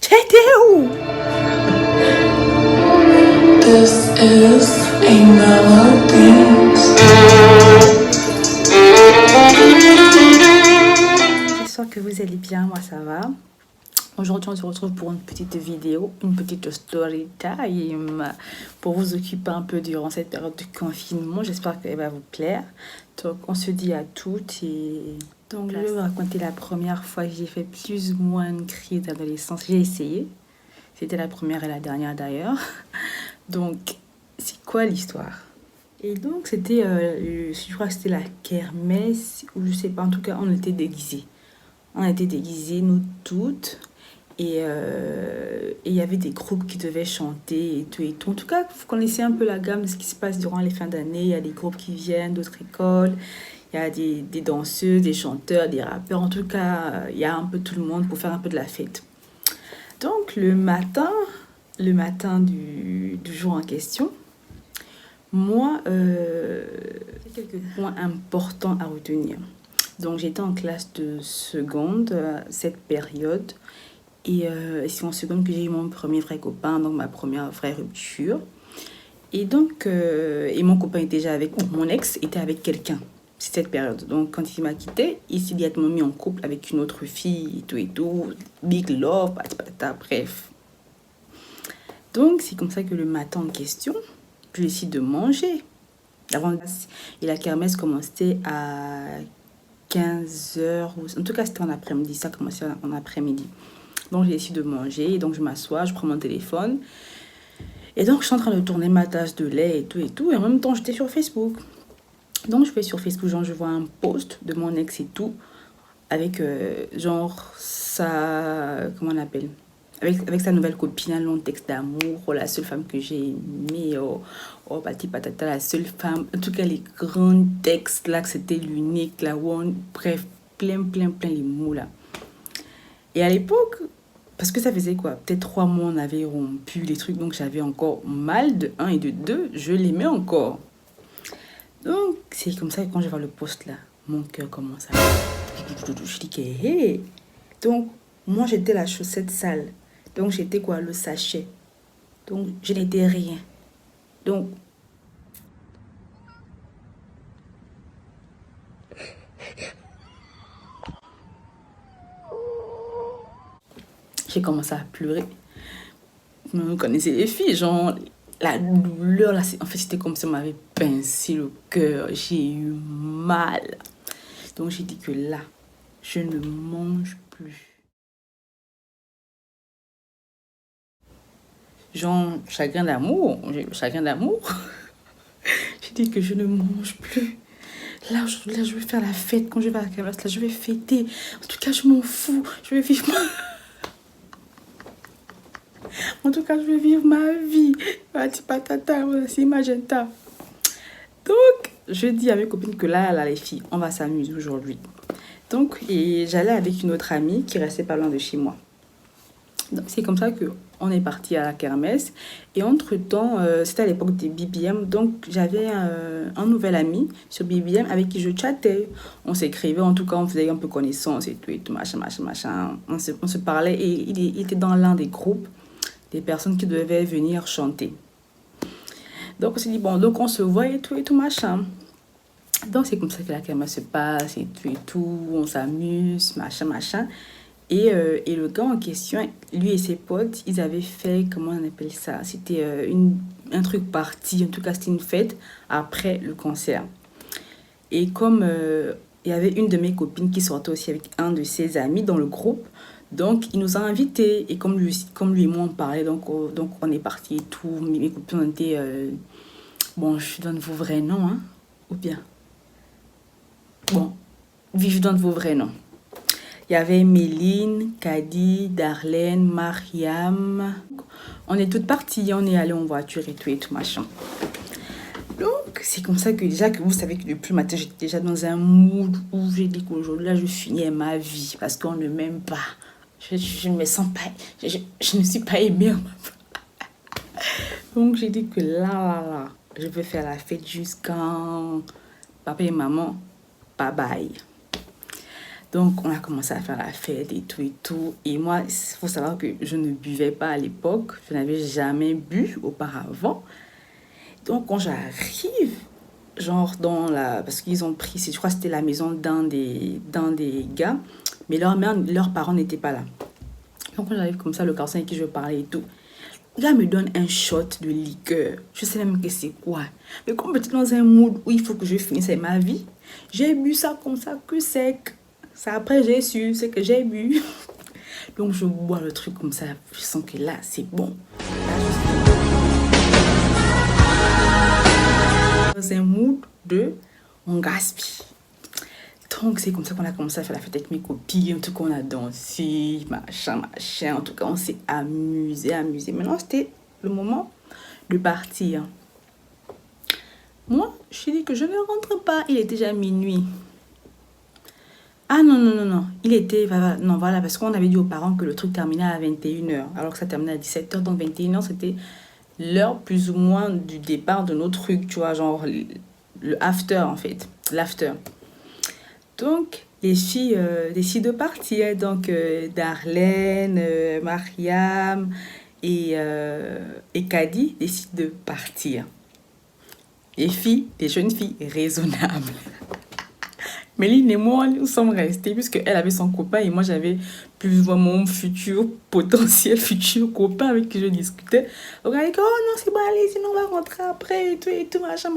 T'étais où? This is a melody. J'espère que vous allez bien, moi ça va. Aujourd'hui on se retrouve pour une petite vidéo, une petite story time pour vous occuper un peu durant cette période de confinement. J'espère qu'elle va vous plaire. Donc on se dit à toutes et... Donc je vais vous raconter la première fois que j'ai fait plus ou moins une crise d'adolescence. J'ai essayé. C'était la première et la dernière d'ailleurs. Donc c'est quoi l'histoire? Et donc c'était, je crois que c'était la kermesse, ou je sais pas, en tout cas on était déguisés. On était déguisés, nous toutes. Et il y avait des groupes qui devaient chanter et tout et tout. En tout cas, vous connaissez un peu la gamme de ce qui se passe durant les fins d'année. Il y a des groupes qui viennent d'autres écoles. Il y a des danseuses, des chanteurs, des rappeurs. En tout cas, il y a un peu tout le monde pour faire un peu de la fête. Donc, le matin du jour en question, moi, j'ai quelques points importants à retenir. Donc, j'étais en classe de seconde, cette période. Et c'est en seconde que j'ai eu mon premier vrai copain, donc ma première vraie rupture. Et donc, et mon copain était déjà avec, mon ex était avec quelqu'un, c'est cette période. Donc, quand il m'a quitté, il s'est directement mis en couple avec une autre fille et tout, big love, patata, bref. Donc, c'est comme ça que le matin en question, je décide de manger. Et la kermesse commençait à 15h, en tout cas c'était en après-midi, ça commençait en après-midi. Donc j'ai décidé de manger, et donc je m'assois, je prends mon téléphone. Et donc je suis en train de tourner ma tasse de lait et tout, et en même temps j'étais sur Facebook. Donc je vais sur Facebook, genre je vois un post de mon ex et tout, avec genre sa, comment on appelle, avec sa nouvelle copine, un long texte d'amour, oh, la seule femme que j'ai aimée, oh pati patata, la seule femme, en tout cas les grands textes là, que c'était l'unique, la one, bref, plein les mots là. Et à l'époque, parce que ça faisait quoi, peut-être 3 mois on avait rompu les trucs, donc j'avais encore mal de 1 et de 2, je l'aimais encore. Donc c'est comme ça que quand je vois le post là, mon cœur commence à... Je dis que hey. Donc moi j'étais la chaussette sale, donc j'étais quoi, le sachet, donc je n'étais rien. Donc j'ai commencé à pleurer. Vous connaissez les filles, genre la douleur là, en fait c'était comme si on m'avait pincé le cœur, j'ai eu mal. Donc j'ai dit que là, je ne mange plus. Genre, chagrin d'amour, j'ai eu chagrin d'amour. J'ai dit que je ne mange plus. Là, je vais faire la fête quand je vais à la kermesse, là, je vais fêter. En tout cas, je m'en fous. Je vais vivre En tout cas, je vais vivre ma vie. Patata, c'est magenta. Donc, je dis à mes copines que là, les filles, on va s'amuser aujourd'hui. Donc, et j'allais avec une autre amie qui restait pas loin de chez moi. Donc, c'est comme ça qu'on est parti à la kermesse. Et entre-temps, c'était à l'époque des BBM. Donc, j'avais un nouvel ami sur BBM avec qui je chattais. On s'écrivait, en tout cas, on faisait un peu connaissance et tout, machin. On se parlait et il était dans l'un des groupes des personnes qui devaient venir chanter. Donc, on s'est dit, bon, donc on se voit et tout, machin. Donc, c'est comme ça que la kermesse se passe et tout, on s'amuse, machin. Et le gars en question, lui et ses potes, ils avaient fait, comment on appelle ça? C'était un truc party, en tout cas c'était une fête après le concert. Et comme il y avait une de mes copines qui sortait aussi avec un de ses amis dans le groupe, donc il nous a invités. Et comme lui et moi on parlait, donc on est parti et tout. Mes copines ont été... bon, je donne vos vrais noms, hein? Ou bien... Bon, je donne vos vrais noms. Il y avait Méline, Kadi, Darlène, Mariam. On est toutes parties, on est allé en voiture et tout, machin. Donc, c'est comme ça que déjà, que vous savez que depuis le matin, j'étais déjà dans un mood où j'ai dit qu'aujourd'hui, là, je finis ma vie parce qu'on ne m'aime pas. Je ne me sens pas... Je ne suis pas aimée. Donc, j'ai dit que là, je vais faire la fête jusqu'à papa et maman. Bye bye. Donc, on a commencé à faire la fête et tout et tout. Et moi, il faut savoir que je ne buvais pas à l'époque. Je n'avais jamais bu auparavant. Donc, quand j'arrive, genre parce qu'ils ont pris, je crois que c'était la maison d'un des gars, mais leurs parents n'étaient pas là. Donc, quand j'arrive comme ça, le garçon avec qui je parlais et tout, le gars me donne un shot de liqueur. Je sais même que c'est quoi. Mais comme j'étais dans un mood où il faut que je finisse ma vie, j'ai bu ça comme ça, que sec. Ça, après, j'ai su ce que j'ai bu. Donc, je bois le truc comme ça. Je sens que là, c'est bon. Dans un mood de on gaspille. Donc, c'est comme ça qu'on a commencé à faire la fête avec mes copines. En tout cas, on a dansé, machin. En tout cas, on s'est amusé. Maintenant, c'était le moment de partir. Moi, je suis dit que je ne rentre pas. Il était déjà minuit. Ah non. Il était... Non, voilà, parce qu'on avait dit aux parents que le truc terminait à 21h. Alors que ça terminait à 17h. Donc, 21h, c'était l'heure plus ou moins du départ de nos trucs. Tu vois, genre le after, en fait. L'after. Donc, les filles décident de partir. Donc, Darlène, Mariam et Kadi décident de partir. Les filles, les jeunes filles raisonnables. Méline et moi, nous sommes restés puisqu'elle avait son copain et moi, j'avais plus ou moins mon potentiel futur copain avec qui je discutais. Donc, elle dit que, oh non, c'est bon, allez, sinon on va rentrer après et tout, machin.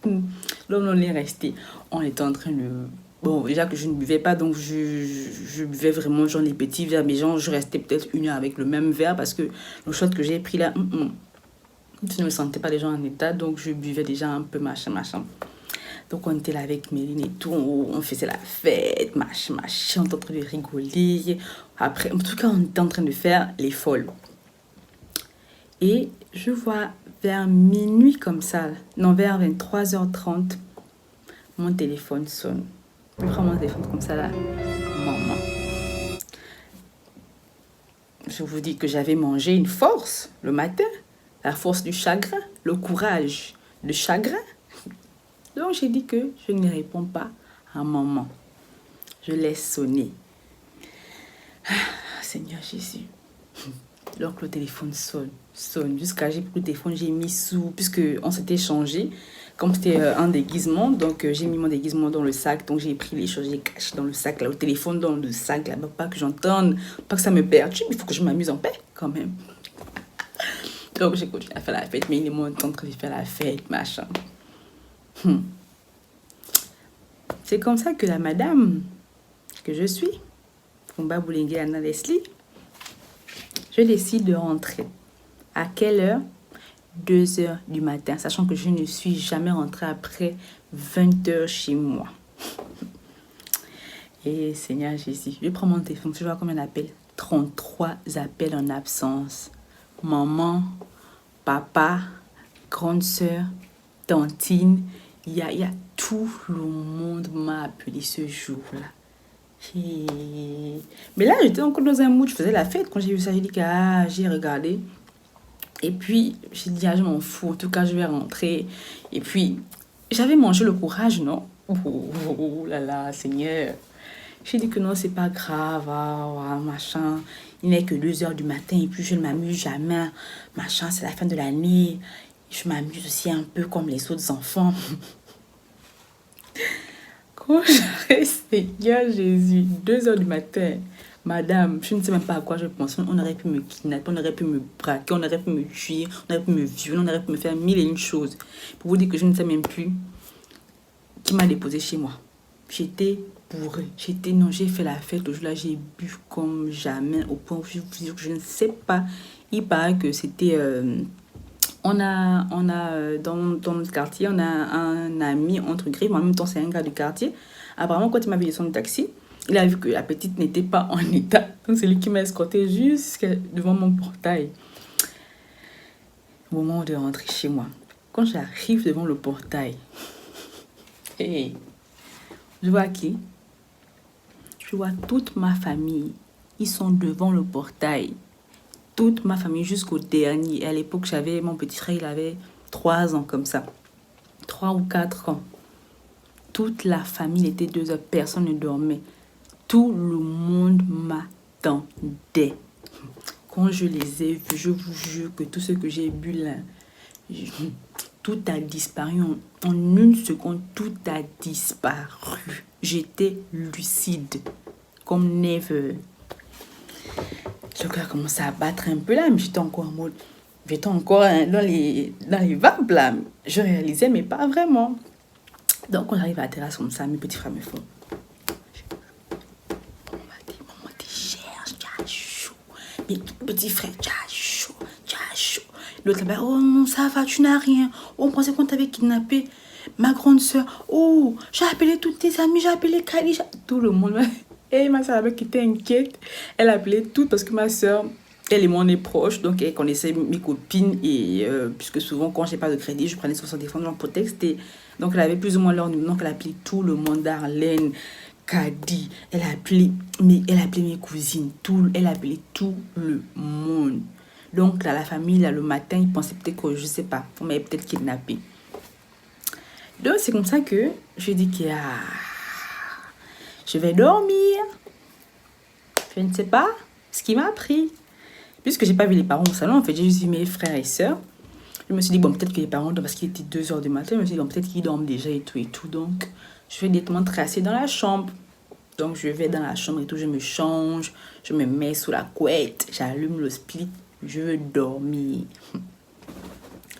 Donc, on est restés. On était en train de... Bon, déjà que je ne buvais pas, donc je buvais vraiment genre les petits verres, mais genre je restais peut-être 1 heure avec le même verre parce que le shot que j'ai pris là, je ne me sentais pas déjà en état, donc je buvais déjà un peu machin. Donc on était là avec Méline et tout, on faisait la fête, machin, on était en train de rigoler. Après, en tout cas, on était en train de faire les folles. Et je vois vers minuit comme ça, non, vers 23h30, mon téléphone sonne. Je prends mon téléphone comme ça là, maman. Je vous dis que j'avais mangé une force le matin, la force du chagrin, le courage, le chagrin. Donc j'ai dit que je ne réponds pas à maman. Je laisse sonner. Ah, Seigneur Jésus. Donc le téléphone sonne. Jusqu'à j'ai pris le téléphone, j'ai mis sous, puisque on s'était changé. Comme c'était un déguisement, donc j'ai mis mon déguisement dans le sac. Donc j'ai pris les choses, j'ai caché dans le sac, là, le téléphone dans le sac, là, pas que j'entende, pas que ça me perturbe, il faut que je m'amuse en paix quand même. Donc j'ai continué à faire la fête, mais il est en train de faire la fête, machin. C'est comme ça que la madame que je suis, Kumba Boulingue Anna Leslie, je décide de rentrer. À quelle heure? 2h du matin, sachant que je ne suis jamais rentrée après 20h chez moi. Et Seigneur Jésus, je prends mon téléphone, je vois combien d'appels? 33 appels en absence. Maman, papa, grande sœur, tantine, il y a tout le monde m'a appelé ce jour-là. Mais là, j'étais encore dans un mood, je faisais la fête. Quand j'ai vu ça, j'ai dit que j'ai regardé. Et puis, j'ai dit, je m'en fous, en tout cas, je vais rentrer. Et puis, j'avais mangé le courage, non? Oh là là, Seigneur. J'ai dit que non, c'est pas grave, machin. Il n'est que 2h du matin et puis je ne m'amuse jamais. Machin, c'est la fin de l'année. Je m'amuse aussi un peu comme les autres enfants. Quand j'arrive, Seigneur Jésus, 2h du matin. Madame, je ne sais même pas à quoi je pense. On aurait pu me kidnapper, on aurait pu me braquer, on aurait pu me tuer, on aurait pu me violer, on aurait pu me faire 1001 choses. Pour vous dire que je ne sais même plus qui m'a déposé chez moi. J'étais bourrée. J'ai fait la fête. Le jour-là, j'ai bu comme jamais. Au point où je ne sais pas. Il paraît que c'était... on a dans notre quartier, on a un ami entre griffes. En même temps, c'est un gars du quartier. Apparemment, quand il m'a vu descendre du taxi, il a vu que la petite n'était pas en état. Donc, c'est lui qui m'a escorté jusqu'à devant mon portail. Au moment de rentrer chez moi. Quand j'arrive devant le portail, je vois qui? Je vois toute ma famille. Ils sont devant le portail. Toute ma famille jusqu'au dernier. Et à l'époque, j'avais mon petit frère, il avait 3 ans comme ça. 3 ou 4 ans. Toute la famille était 2 heures. Personne ne dormait. Tout le monde m'attendait. Quand je les ai vus, je vous jure que tout ce que j'ai bu là, tout a disparu. En une seconde, tout a disparu. J'étais lucide, comme never. Le cœur commençait à battre un peu là, mais j'étais encore en mode... J'étais encore dans les vapes là. Je réalisais, mais pas vraiment. Donc, on arrive à la terrasse comme ça, mes petits frères me font... Maman, t'es cherche, tu as chaud. Mes petits frères, tu as chaud, tu as chaud. L'autre là-bas, oh non, ça va, tu n'as rien. Oh, on pensait qu'on t'avait kidnappé. Ma grande soeur, oh, j'ai appelé toutes tes amies, j'ai appelé Kali, tout le monde. Et ma soeur qui était inquiète, elle appelait toutes parce que ma soeur, elle et moi on est proches, donc elle connaissait mes copines et puisque souvent quand j'ai pas de crédit, je prenais sur son téléphone pour texter. Donc elle avait plus ou moins leur numéro, donc elle appelait tout le monde, Darlene, Kadi, elle appelait mes cousines, elle appelait tout le monde. Donc là, la famille, là, le matin, ils pensaient peut-être que, je sais pas, on m'avait peut-être kidnappé. Donc c'est comme ça que je dis que je vais dormir. Je ne sais pas ce qui m'a pris. Puisque j'ai pas vu les parents au salon, en fait, j'ai juste vu mes frères et sœurs. Je me suis dit, bon, peut-être que les parents dorment parce qu'il était 2h du matin. Je me suis dit, bon, peut-être qu'ils dorment déjà et tout et tout. Donc, je vais directement tracer dans la chambre. Donc, je vais dans la chambre et tout, je me change, je me mets sous la couette, j'allume le split, je veux dormir.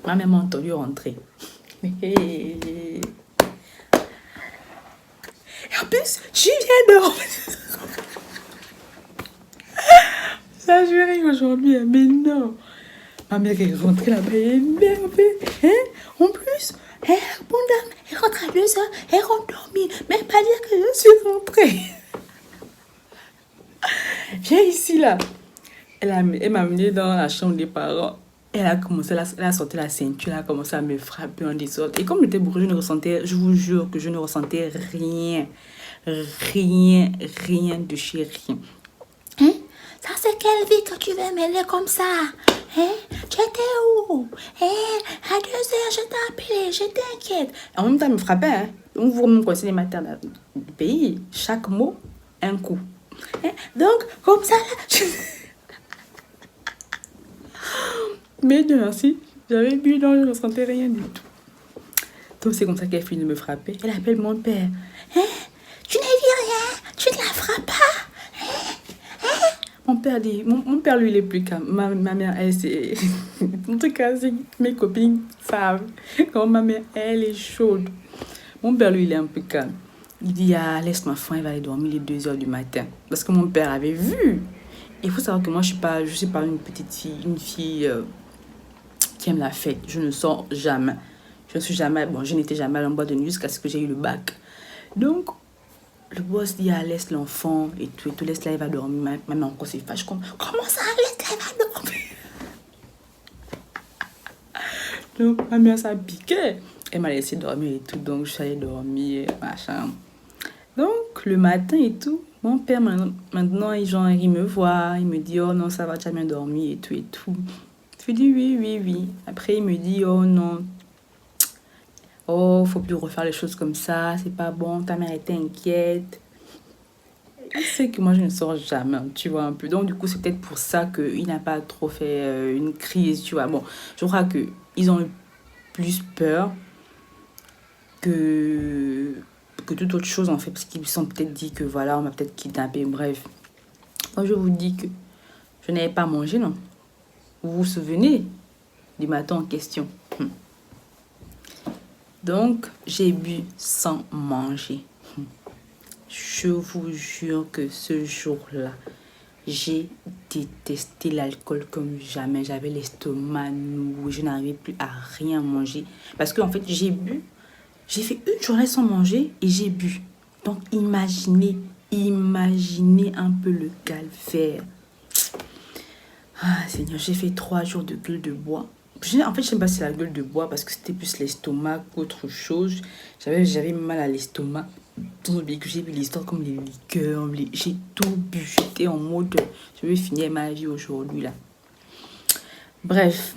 Ma mère m'a entendu rentrer. Et en plus, je viens dormir. Ça, je vais rire aujourd'hui, mais non. Ma mère est rentrée là-bas, elle est énervée. Hein? En plus, elle rentre à 2h, elle rentre dormir. Mais pas dire que je suis rentrée. Viens ici, là. Elle m'a amenée dans la chambre des parents. Elle a sorti la ceinture, elle a commencé à me frapper en désordre. Et comme j'étais bourrée, je vous jure que je ne ressentais rien. Rien de chez rien. Hein? Ça, c'est quelle vie que tu veux mêler comme ça? Hein? Tu étais où? Hein? À 2h, je t'ai appelé, j'étais inquiète. En même temps, elle me frappait. Hein? Vous me connaissez les maternelles du pays. Chaque mot, un coup. Hein? Donc, comme ça, là, Mais Dieu merci, j'avais bu, donc je ne ressentais rien du tout. Donc, c'est comme ça qu'elle finit de me frapper. Elle appelle mon père. Hein? Tu n'as dit rien? Tu ne la frappes pas? Hein? Mon père dit, mon père lui il est plus calme. Ma mère, elle c'est... En tout cas, mes copines savent comment ma mère, elle est chaude. Mon père lui il est un peu calme. Il dit, laisse ma femme, elle va aller dormir les 2h du matin. Parce que mon père avait vu. Il faut savoir que moi je suis pas une petite fille, une fille qui aime la fête. Je ne sors jamais. Je n'étais jamais en boîte de nuit jusqu'à ce que j'ai eu le bac. Donc, le boss dit, laisse l'enfant et tout, laisse-la, elle va dormir. Ma mère encore s'est fâche comme, comment ça, laisse-la, elle va dormir? Donc, ma mère, ça piquait. Elle m'a laissé dormir et tout, donc je suis allée dormir, machin. Donc, le matin et tout, mon père, maintenant, il me voit, il me dit, oh non, ça va, tu as bien dormi et tout et tout. Je dis, oui. Après, il me dit, oh non, oh, faut plus refaire les choses comme ça, c'est pas bon, ta mère était inquiète. Il sait que moi, je ne sors jamais, tu vois, un peu. Donc, du coup, c'est peut-être pour ça qu'il n'a pas trop fait une crise, tu vois. Bon, je crois qu'ils ont eu plus peur que toute autre chose, en fait, parce qu'ils se sont peut-être dit que, voilà, on m'a peut-être kidnappé, bref. Moi, je vous dis que je n'avais pas mangé, non. Vous vous souvenez du matin en question? Donc, j'ai bu sans manger. Je vous jure que ce jour-là, j'ai détesté l'alcool comme jamais. J'avais l'estomac noué, je n'arrivais plus à rien manger. Parce qu'en fait, j'ai fait une journée sans manger et j'ai bu. Donc, imaginez un peu le calvaire. Ah, Seigneur, j'ai fait 3 jours de gueule de bois. En fait, je sais pas si c'est la gueule de bois parce que c'était plus l'estomac qu'autre chose. J'avais mal à l'estomac. Tout oublié que j'ai vu l'histoire comme les liqueurs. J'ai tout bu. J'étais en mode, je vais finir ma vie aujourd'hui là. Bref,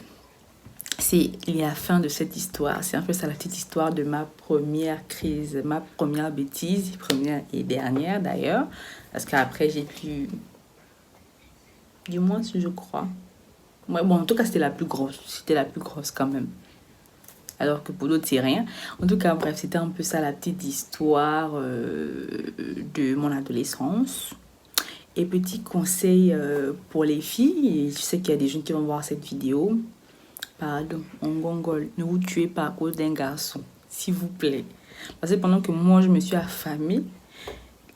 c'est la fin de cette histoire. C'est un peu ça la petite histoire de ma première crise, ma première bêtise, première et dernière d'ailleurs. Parce qu'après, j'ai pu... Du moins, je crois. Ouais, bon, en tout cas, c'était la plus grosse. C'était la plus grosse quand même. Alors que pour d'autres, c'est rien. En tout cas, bref, c'était un peu ça la petite histoire de mon adolescence. Et petit conseil pour les filles, et je sais qu'il y a des jeunes qui vont voir cette vidéo. Pardon, on gongole, ne vous tuez pas à cause d'un garçon, s'il vous plaît. Parce que pendant que moi, je me suis affamée,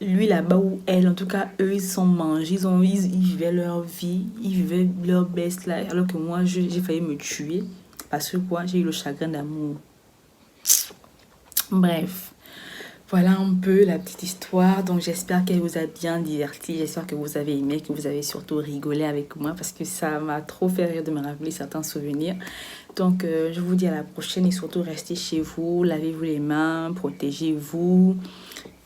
lui là-bas ou elle, en tout cas, eux, ils sont mangés, ils vivaient leur vie, ils vivaient leur best life, alors que moi, j'ai failli me tuer. Parce que quoi, j'ai eu le chagrin d'amour. Bref. Voilà un peu la petite histoire. Donc, j'espère qu'elle vous a bien diverti. J'espère que vous avez aimé, que vous avez surtout rigolé avec moi parce que ça m'a trop fait rire de me rappeler certains souvenirs. Donc, je vous dis à la prochaine et surtout restez chez vous. Lavez-vous les mains, protégez-vous.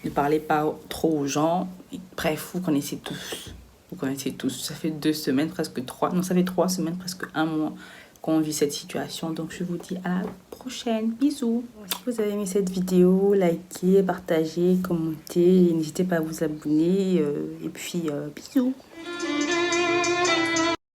Ne parlez pas trop aux gens. Bref, vous connaissez tous. Vous connaissez tous. Ça fait 2 semaines, presque 3. Non, ça fait 3 semaines, presque 1 mois qu'on vit cette situation. Donc, je vous dis à la prochaine. Bisous. Si vous avez aimé cette vidéo, likez, partagez, commentez. N'hésitez pas à vous abonner. Et puis, bisous.